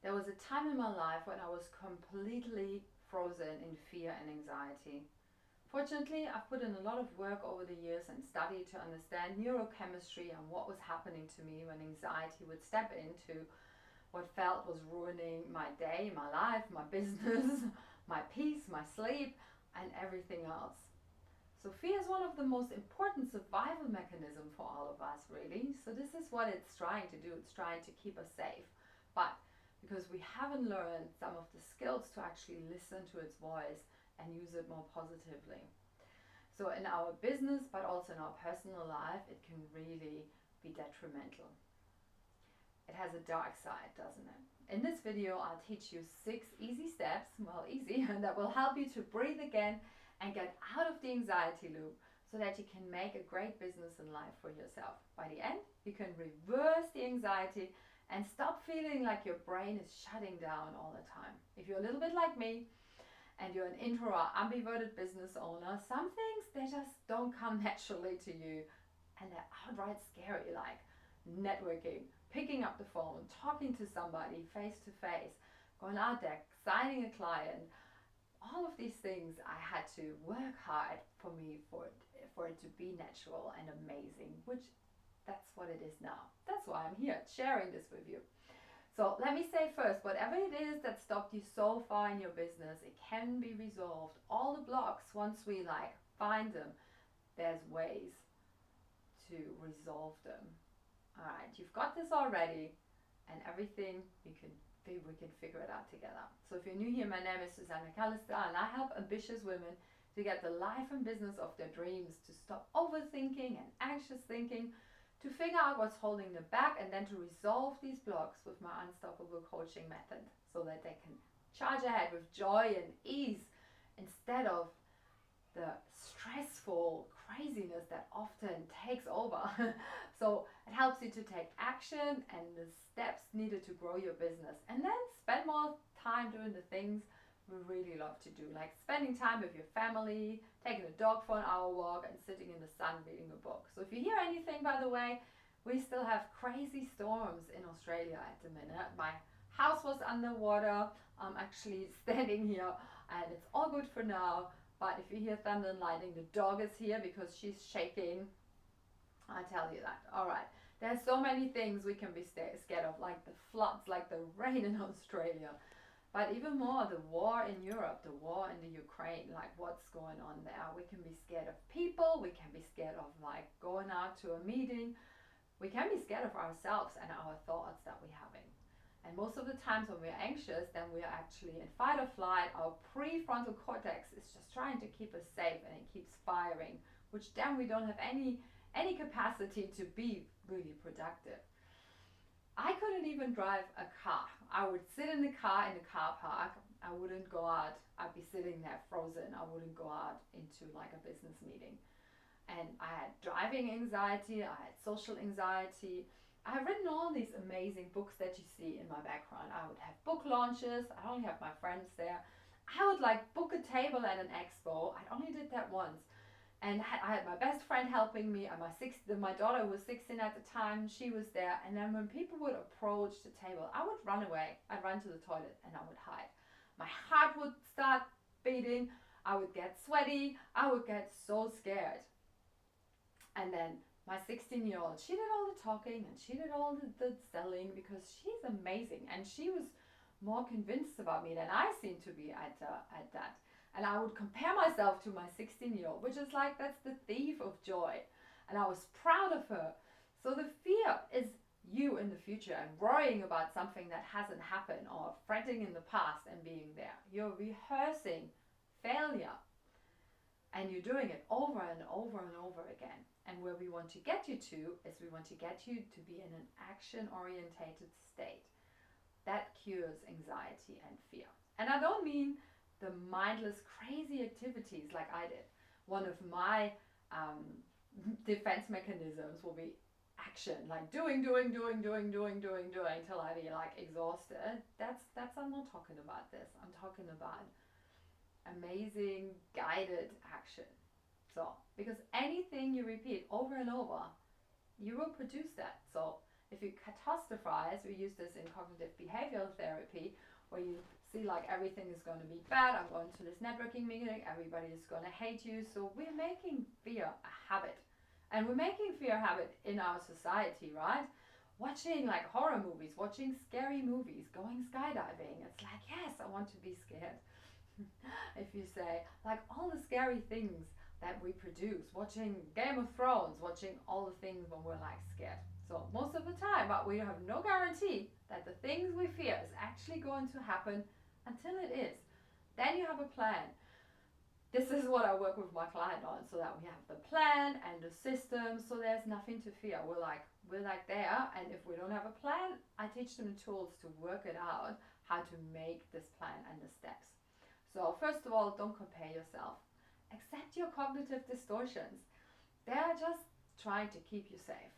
There was a time in my life when I was completely frozen in fear and anxiety. Fortunately, I've put in a lot of work over the years and studied to understand neurochemistry and what was happening to me when anxiety would step into what felt was ruining my day, my life, my business, my peace, my sleep, and everything else. So fear is one of the most important survival mechanisms for all of us, really. So this is what it's trying to do. It's trying to keep us safe. But because we haven't learned some of the skills to actually listen to its voice and use it more positively. So in our business, but also in our personal life, it can really be detrimental. It has a dark side, doesn't it? In this video, I'll teach you 6 easy steps, well, easy, that will help you to breathe again and get out of the anxiety loop so that you can make a great business and life for yourself. By the end, you can reverse the anxiety and stop feeling like your brain is shutting down all the time. If you're a little bit like me and you're an intro or ambiverted business owner, some things, they just don't come naturally to you and they're outright scary, like networking, picking up the phone, talking to somebody face to face, going out there, signing a client. All of these things I had to work hard for it to be natural and amazing, which that's what it is now. That's why I'm here sharing this with you. So let me say first, whatever it is that stopped you so far in your business, it can be resolved. All the blocks, once we find them, there's ways to resolve them. All right, you've got this already, and everything we can figure it out together. So if you're new here, my name is Susanne McAllister, and I help ambitious women to get the life and business of their dreams, to stop overthinking and anxious thinking, to figure out what's holding them back, and then to resolve these blocks with my unstoppable coaching method so that they can charge ahead with joy and ease instead of the stressful craziness that often takes over. So it helps you to take action and the steps needed to grow your business, and then spend more time doing the things we really love to do, like spending time with your family, taking a dog for an hour walk, and sitting in the sun reading a book. So if you hear anything, by the way, we still have crazy storms in Australia at the minute. My house was underwater. I'm actually standing here and it's all good for now. But if you hear thunder and lightning, the dog is here because she's shaking. I tell you that. All right. There's so many things we can be scared of, like the floods, like the rain in Australia. But even more, the war in Europe, the war in the Ukraine, like what's going on there. We can be scared of people. We can be scared of going out to a meeting. We can be scared of ourselves and our thoughts that we're having. And most of the times when we're anxious, then we're actually in fight or flight. Our prefrontal cortex is just trying to keep us safe, and it keeps firing, which then we don't have any capacity to be really productive. I couldn't even drive a car. I would sit in the car park. I wouldn't go out. I'd be sitting there frozen. I wouldn't go out into a business meeting. And I had driving anxiety. I had social anxiety. I have written all these amazing books that you see in my background. I would have book launches. I only have my friends there. I would book a table at an expo. I only did that once. And I had my best friend helping me, and my daughter was 16 at the time. She was there. And then when people would approach the table, I would run away. I'd run to the toilet and I would hide. My heart would start beating. I would get sweaty. I would get so scared. And then my 16-year-old, she did all the talking and she did all the selling because she's amazing. And she was more convinced about me than I seemed to be at that. And I would compare myself to my 16-year-old, which is that's the thief of joy. And I was proud of her. So the fear is you in the future and worrying about something that hasn't happened, or fretting in the past and being there. You're rehearsing failure. And you're doing it over and over and over again. And where we want to get you to is we want to get you to be in an action-orientated state. That cures anxiety and fear. And I don't mean the mindless, crazy activities like I did. One of my defense mechanisms will be action, doing till I be exhausted. That's I'm not talking about this. I'm talking about amazing guided action. So because anything you repeat over and over, you will produce that. So If you catastrophize, we use this in cognitive behavioral therapy, where you see like everything is going to be bad. I'm going to this networking meeting, everybody is going to hate you. So we're making fear a habit. And we're making fear a habit in our society, right? Watching like horror movies, watching scary movies, going skydiving. It's like, yes, I want to be scared. If you say, like all the scary things that we produce, watching Game of Thrones, watching all the things when we're like scared. So most of the time, but we have no guarantee that the things we fear is actually going to happen until it is. Then you have a plan. This is what I work with my client on, so that we have the plan and the system, so there's nothing to fear. We're like there, and if we don't have a plan, I teach them the tools to work it out, how to make this plan and the steps. So first of all, don't compare yourself. Accept your cognitive distortions. They're just trying to keep you safe.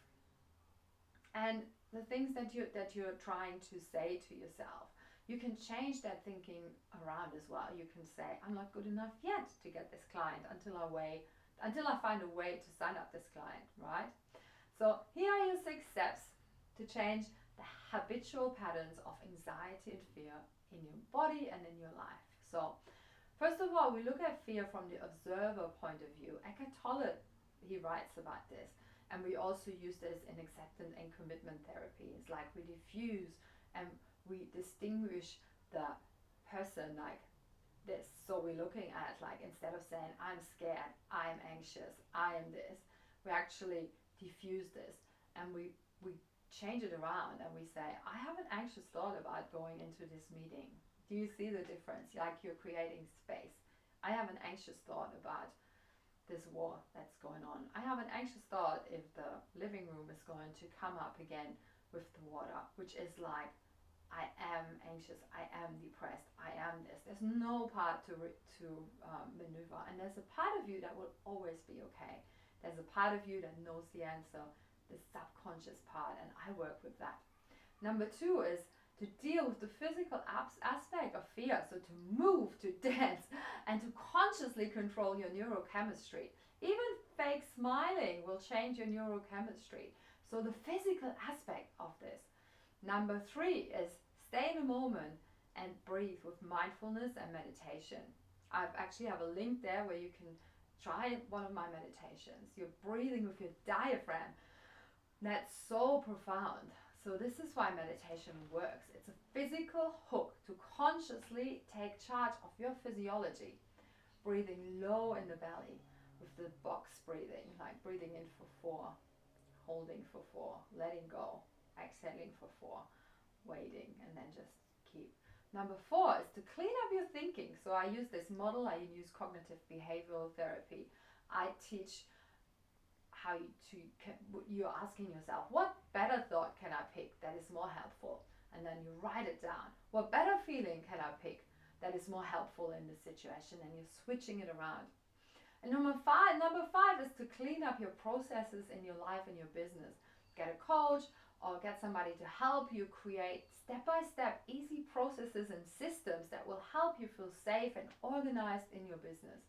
And the things that you're trying to say to yourself, you can change that thinking around as well. You can say, I'm not good enough yet to get this client until I find a way to sign up this client, right? So here are your 6 steps to change the habitual patterns of anxiety and fear in your body and in your life. So first of all, we look at fear from the observer point of view. Eckhart Tolle, he writes about this. And we also use this in acceptance and commitment therapy. It's like we diffuse and we distinguish the person like this. So we're looking at, like, instead of saying, I'm scared, I'm anxious, I am this, we actually diffuse this and we change it around and we say, I have an anxious thought about going into this meeting. Do you see the difference? Like, you're creating space. I have an anxious thought about this war that's going on. I have an anxious thought if the living room is going to come up again with the water, which is like, I am anxious, I am depressed, I am this. There's no part to maneuver, and there's a part of you that will always be okay. There's a part of you that knows the answer, the subconscious part, and I work with that. Number 2 is to deal with the physical aspect of fear, so to move, to dance, and to consciously control your neurochemistry. Even fake smiling will change your neurochemistry. So the physical aspect of this. Number 3 is stay in the moment and breathe with mindfulness and meditation. I actually have a link there where you can try one of my meditations. You're breathing with your diaphragm. That's so profound. So this is why meditation works. It's a physical hook to consciously take charge of your physiology. Breathing low in the belly with the box breathing, like breathing in for 4, holding for 4, letting go, exhaling for 4, waiting, and then just keep. Number 4 is to clean up your thinking. So I use this model, I use cognitive behavioral therapy. I teach how you're asking yourself, what better thought can I pick that is more helpful? And then you write it down. What better feeling can I pick that is more helpful in this situation? And you're switching it around. And number five is to clean up your processes in your life and your business. Get a coach or get somebody to help you create step-by-step easy processes and systems that will help you feel safe and organized in your business.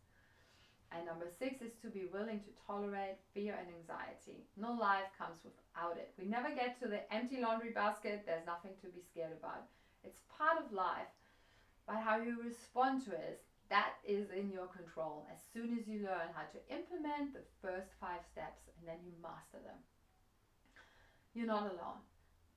And number 6 is to be willing to tolerate fear and anxiety. No life comes without it. We never get to the empty laundry basket. There's nothing to be scared about. It's part of life. But how you respond to it, that is in your control. As soon as you learn how to implement the first 5 steps and then you master them. You're not alone.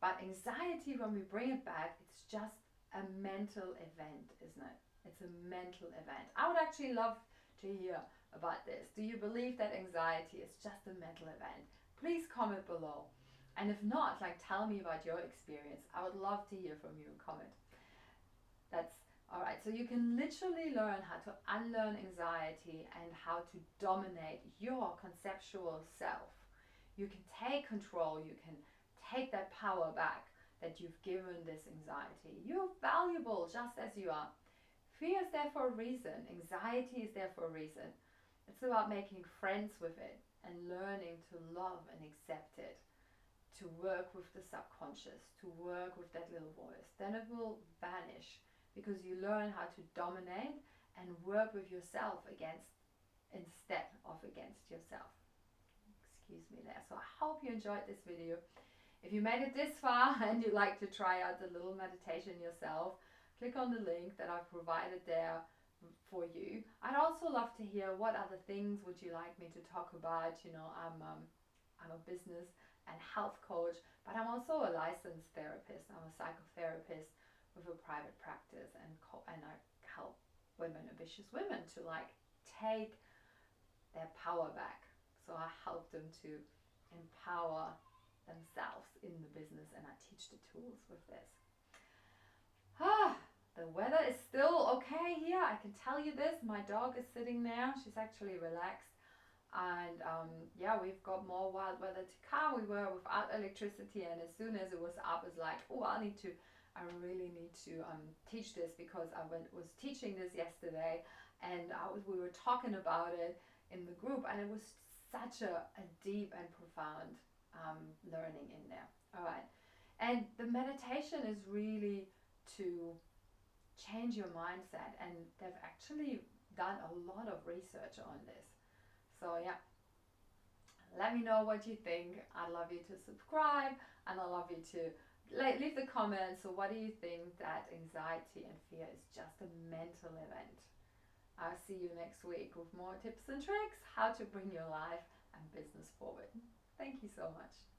But anxiety, when we bring it back, it's just a mental event, isn't it? It's a mental event. I would actually love to hear about this. Do you believe that anxiety is just a mental event? Please comment below. And if not, like, tell me about your experience. I would love to hear from you and comment. That's all right. So you can literally learn how to unlearn anxiety and how to dominate your conceptual self. You can take control. You can take that power back that you've given this anxiety. You're valuable just as you are. Fear is there for a reason. Anxiety is there for a reason. It's about making friends with it and learning to love and accept it, to work with the subconscious, to work with that little voice. Then it will vanish because you learn how to dominate and work with yourself instead of against yourself. Excuse me there. So I hope you enjoyed this video. If you made it this far and you like to try out the little meditation yourself, click on the link that I've provided there for you. I'd also love to hear what other things would you like me to talk about. You know, I'm a business and health coach, but I'm also a licensed therapist. I'm a psychotherapist with a private practice, and I help women, ambitious women, to like take their power back. So I help them to empower themselves in the business, and I teach the tools with this. The weather is still okay here. I can tell you this. My dog is sitting there. She's actually relaxed. And yeah, we've got more wild weather to come. We were without electricity, and as soon as it was up, it's like, oh, I really need to teach this, because I was teaching this yesterday, and we were talking about it in the group, and it was such a deep and profound learning in there. All right. And the meditation is really to change your mindset, and they've actually done a lot of research on this. So yeah, let me know what you think. I'd love you to subscribe, and I'd love you to leave the comments. So what do you think that anxiety and fear is just a mental event? I'll see you next week with more tips and tricks how to bring your life and business forward. Thank you so much.